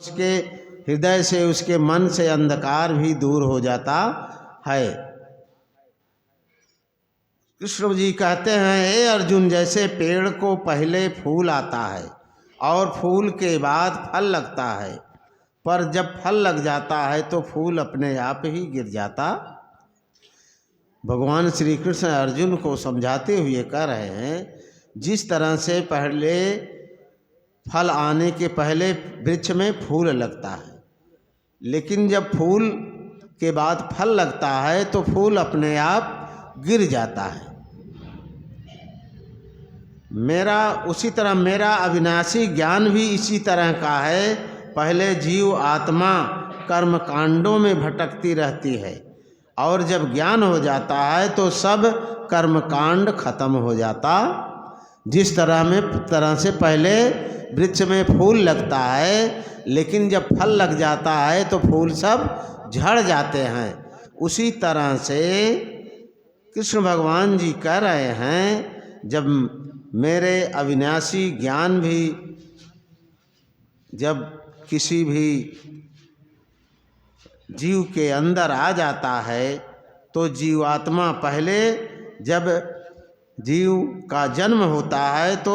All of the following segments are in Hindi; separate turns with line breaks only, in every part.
उसके हृदय से, उसके मन से अंधकार भी दूर हो जाता है। कृष्ण जी कहते हैं, हे अर्जुन, जैसे पेड़ को पहले फूल आता है और फूल के बाद फल लगता है, पर जब फल लग जाता है तो फूल अपने आप ही गिर जाता। भगवान श्री कृष्ण अर्जुन को समझाते हुए कह रहे हैं, जिस तरह से पहले फल आने के पहले वृक्ष में फूल लगता है, लेकिन जब फूल के बाद फल लगता है तो फूल अपने आप गिर जाता है। उसी तरह मेरा अविनाशी ज्ञान भी इसी तरह का है। पहले जीव आत्मा कर्म कांडों में भटकती रहती है और जब ज्ञान हो जाता है तो सब कर्म कांड खत्म हो जाता। जिस तरह से पहले वृक्ष में फूल लगता है, लेकिन जब फल लग जाता है तो फूल सब झड़ जाते हैं। उसी तरह से कृष्ण भगवान जी कह रहे हैं, जब मेरे अविनाशी ज्ञान भी जब किसी भी जीव के अंदर आ जाता है तो जीवात्मा पहले, जब जीव का जन्म होता है तो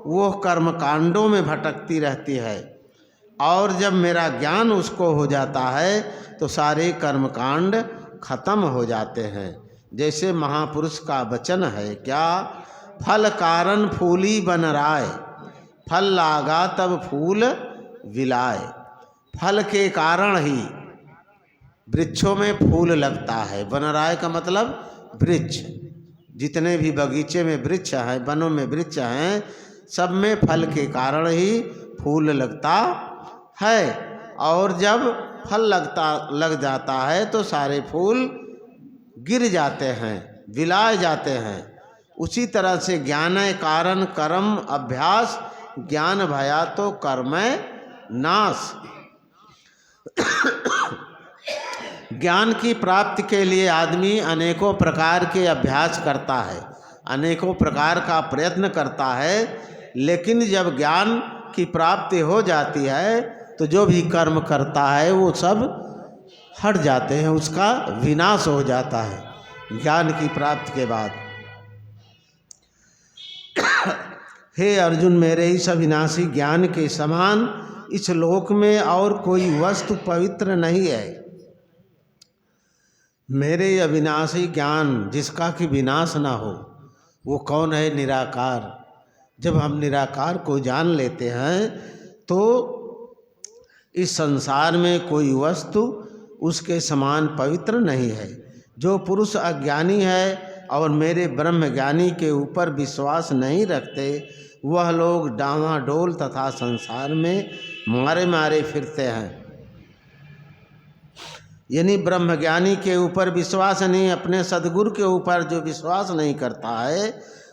वो कर्म कांडों में भटकती रहती है, और जब मेरा ज्ञान उसको हो जाता है तो सारे कर्म कांड खत्म हो जाते हैं। जैसे महापुरुष का वचन है, क्या फल कारण फूली बन राय, फल लागा तब फूल विलाय। फल के कारण ही वृक्षों में फूल लगता है। बनराय का मतलब वृक्ष। जितने भी बगीचे में वृक्ष हैं, वनों में वृक्ष हैं, सब में फल के कारण ही फूल लगता है, और जब फल लग जाता है तो सारे फूल गिर जाते हैं, विलाय जाते हैं। उसी तरह से ज्ञान कारण कर्म अभ्यास, ज्ञान भया तो कर्म नाश। ज्ञान की प्राप्ति के लिए आदमी अनेकों प्रकार के अभ्यास करता है, अनेकों प्रकार का प्रयत्न करता है, लेकिन जब ज्ञान की प्राप्ति हो जाती है तो जो भी कर्म करता है वो सब हट जाते हैं, उसका विनाश हो जाता है ज्ञान की प्राप्ति के बाद। हे अर्जुन, मेरे इस अविनाशी ज्ञान के समान इस लोक में और कोई वस्तु पवित्र नहीं है। मेरे अविनाशी ज्ञान जिसका कि विनाश ना हो, वो कौन है? निराकार। जब हम निराकार को जान लेते हैं तो इस संसार में कोई वस्तु उसके समान पवित्र नहीं है। जो पुरुष अज्ञानी है और मेरे ब्रह्म ज्ञानी के ऊपर विश्वास नहीं रखते, वह लोग डामाडोल तथा संसार में मारे मारे फिरते हैं। यानी ब्रह्मज्ञानी के ऊपर विश्वास नहीं, अपने सद्गुरु के ऊपर जो विश्वास नहीं करता है,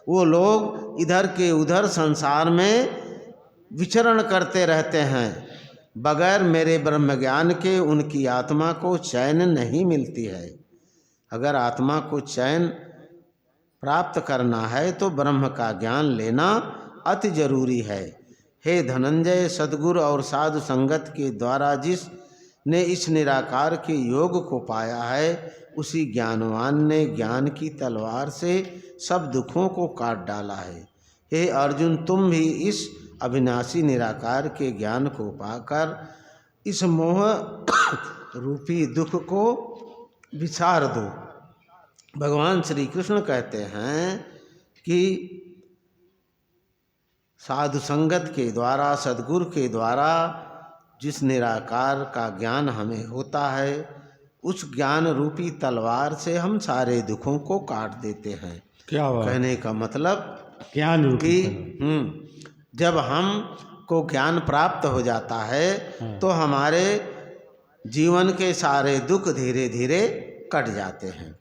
वो लोग इधर के उधर संसार में विचरण करते रहते हैं। बगैर मेरे ब्रह्मज्ञान के उनकी आत्मा को चैन नहीं मिलती है। अगर आत्मा को चैन प्राप्त करना है तो ब्रह्म का ज्ञान लेना अति जरूरी है। हे धनंजय, सद्गुरु और साधु संगत के द्वारा जिस ने इस निराकार के योग को पाया है, उसी ज्ञानवान ने ज्ञान की तलवार से सब दुखों को काट डाला है। हे अर्जुन, तुम भी इस अविनाशी निराकार के ज्ञान को पाकर इस मोह रूपी दुख को विसार दो। भगवान श्री कृष्ण कहते हैं कि साधु संगत के द्वारा, सद्गुरु के द्वारा जिस निराकार का ज्ञान हमें होता है, उस ज्ञान रूपी तलवार से हम सारे दुखों को काट देते हैं।
क्या
कहने का मतलब
ज्ञान रूपी
कि जब हम को ज्ञान प्राप्त हो जाता है तो हमारे जीवन के सारे दुख धीरे धीरे कट जाते हैं।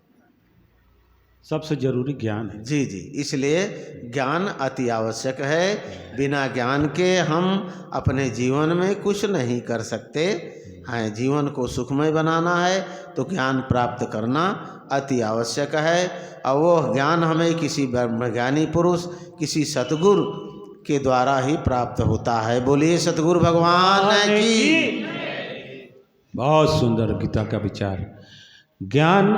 सबसे जरूरी ज्ञान है।
जी जी, इसलिए ज्ञान अति आवश्यक है। बिना ज्ञान के हम अपने जीवन में कुछ नहीं कर सकते हैं। जीवन को सुखमय बनाना है तो ज्ञान प्राप्त करना अति आवश्यक है, और वो ज्ञान हमें किसी ब्रह्मज्ञानी पुरुष, किसी सतगुरु के द्वारा ही प्राप्त होता है। बोलिए सतगुरु भगवान की।
बहुत सुंदर गीता का विचार। ज्ञान